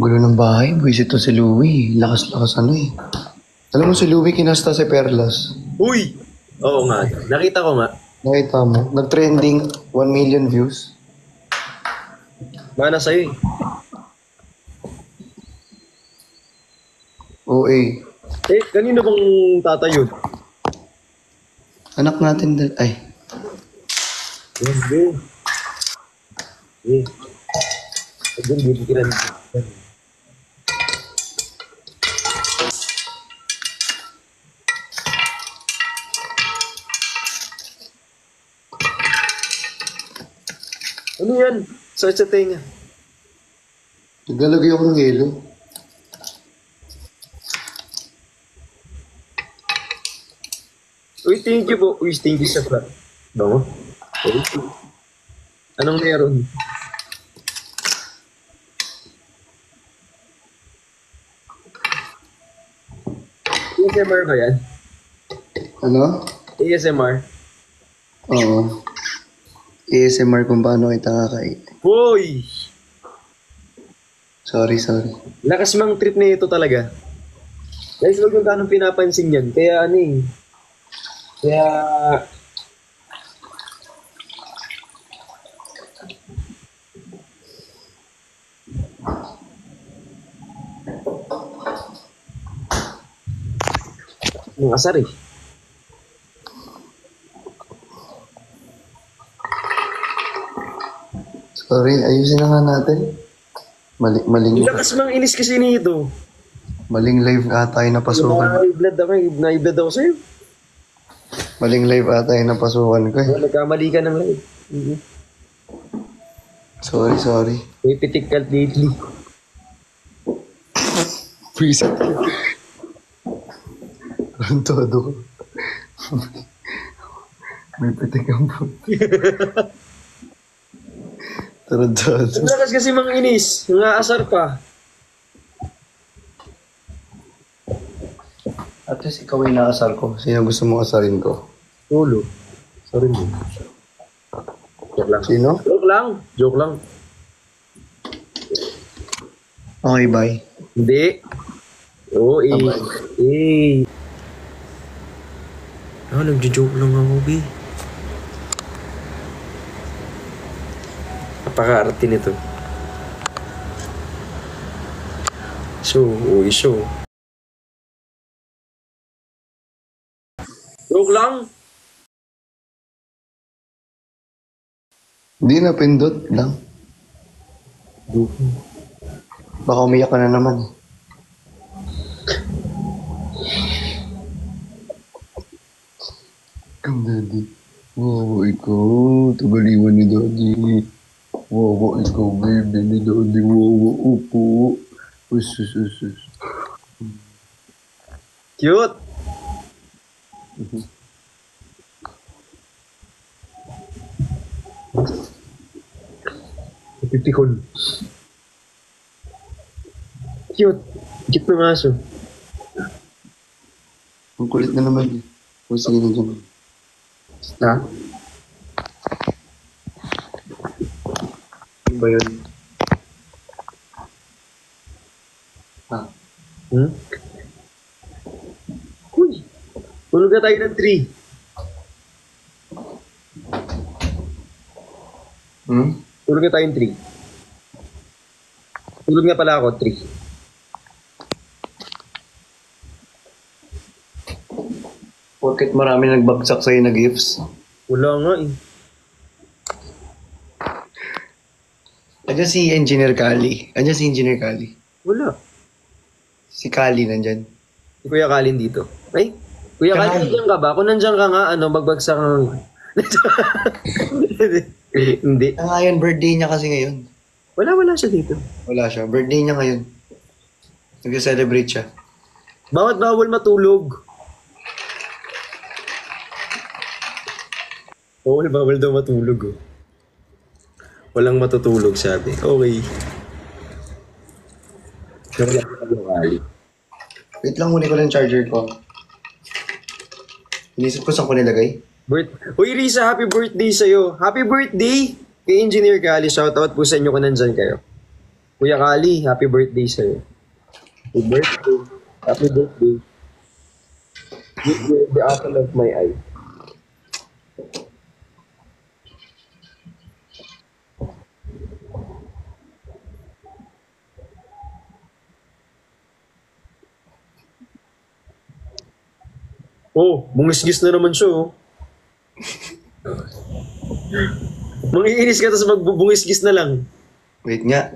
[SPEAKER 2] Gulo ng bahay. Buwisit to si Louie. Lakas-lakas ano eh. Alam mo si Louie kinasta si Perlas.
[SPEAKER 1] Uy! Oo nga. Nakita ko nga.
[SPEAKER 2] Nakita mo? Nag-trending 1 million views.
[SPEAKER 1] Mana sa'yo eh.
[SPEAKER 2] OA.
[SPEAKER 1] Eh, kanino bang tatayo?
[SPEAKER 2] Anak natin ay.
[SPEAKER 1] Hindi. Eh. Agad, hindi ka na. Ano yan? Sakit sa tenga.
[SPEAKER 2] Naglalagay ako ng yelo.
[SPEAKER 1] Uy, thank you po. Uy, thank you sa flat. Bango. Anong meron? ASMR ba yan?
[SPEAKER 2] Ano?
[SPEAKER 1] ASMR?
[SPEAKER 2] Oo. ASMR kung paano kita kakain.
[SPEAKER 1] Hoy!
[SPEAKER 2] Sorry.
[SPEAKER 1] Lakas mang trip na ito talaga. Guys, huwag yung tanong pinapansin yan. Kaya ano eh. Kaya... Ang asar eh.
[SPEAKER 2] Sorry, ayusin na nga natin. Maling
[SPEAKER 1] Lakas mang inis kasi nito.
[SPEAKER 2] live ata yung napasukan.
[SPEAKER 1] Naiblad ako sa'yo.
[SPEAKER 2] Maling live ata yung napasukan ko eh.
[SPEAKER 1] Nagkamali ka ng live.
[SPEAKER 2] Sorry.
[SPEAKER 1] May pitik ka lately.
[SPEAKER 2] Please. Ang todo ko. May pitik ang po. Tarantado.
[SPEAKER 1] Ang lakas kasi mang inis. Nga asar pa.
[SPEAKER 2] At least ikaw ay naasar ko. Sino gusto mo asarin ko?
[SPEAKER 1] Solo. Sorry mo. Joke lang.
[SPEAKER 2] Sino?
[SPEAKER 1] Joke lang. Joke lang.
[SPEAKER 2] Okay, bye.
[SPEAKER 1] Hindi. Oo, eh.
[SPEAKER 2] Abay.
[SPEAKER 1] Eh. Nagjo-joke lang ako, B. Napaka-arte nito. Show. Joke lang.
[SPEAKER 2] Hindi na, pindot lang. Baka umiyak ka na naman. Come, Daddy. Wawa ikaw. Tagaliwan ni Daddy. Wawa ikaw, baby ni Daddy. Wawa, upo. Usus.
[SPEAKER 1] Cute. Pipikon. Cute. Cute ng aso.
[SPEAKER 2] Ang kulit na naman. O, sige na dyan.
[SPEAKER 1] Ha?
[SPEAKER 2] Ano ba yun?
[SPEAKER 1] Hmm? Uy! Tulog na tayo ng 3. Tulog na tayong 3. Tulog na pala ako, 3.
[SPEAKER 2] Porket marami nagbagsak sa'yo na gifts.
[SPEAKER 1] Wala nga eh.
[SPEAKER 2] Andiyan si Engineer Kali.
[SPEAKER 1] Wala.
[SPEAKER 2] Si Kali nandyan.
[SPEAKER 1] Si Kuya Kalin dito. Ay, Kuya Kalin,
[SPEAKER 2] Kalin.
[SPEAKER 1] nandiyan ka ba? Kung nandiyan ka nga, magbagsak ng... Hindi.
[SPEAKER 2] Ngayon, birthday niya kasi ngayon.
[SPEAKER 1] Wala siya dito.
[SPEAKER 2] Wala siya. Birthday niya ngayon. Nag-celebrate siya.
[SPEAKER 1] Bawat bawal matulog. Bawal daw matulog, oh. Walang matutulog, sabi. Okay. Wala ka Kuya Kalin.
[SPEAKER 2] Wait lang, huli ko lang charger ko. Inisip ko saan ko nilagay.
[SPEAKER 1] Uy, Risa, happy birthday sa'yo. Happy birthday kay Engineer Kali. Shoutout po sa inyo kung nandyan kayo. Kuya Kali, happy birthday sa'yo. Happy birthday. Happy birthday. You're the apple of my eye. Oh, bungisgis na naman siya, oh. Mangiinis ka tapos magbubungisgis na lang.
[SPEAKER 2] Wait nga.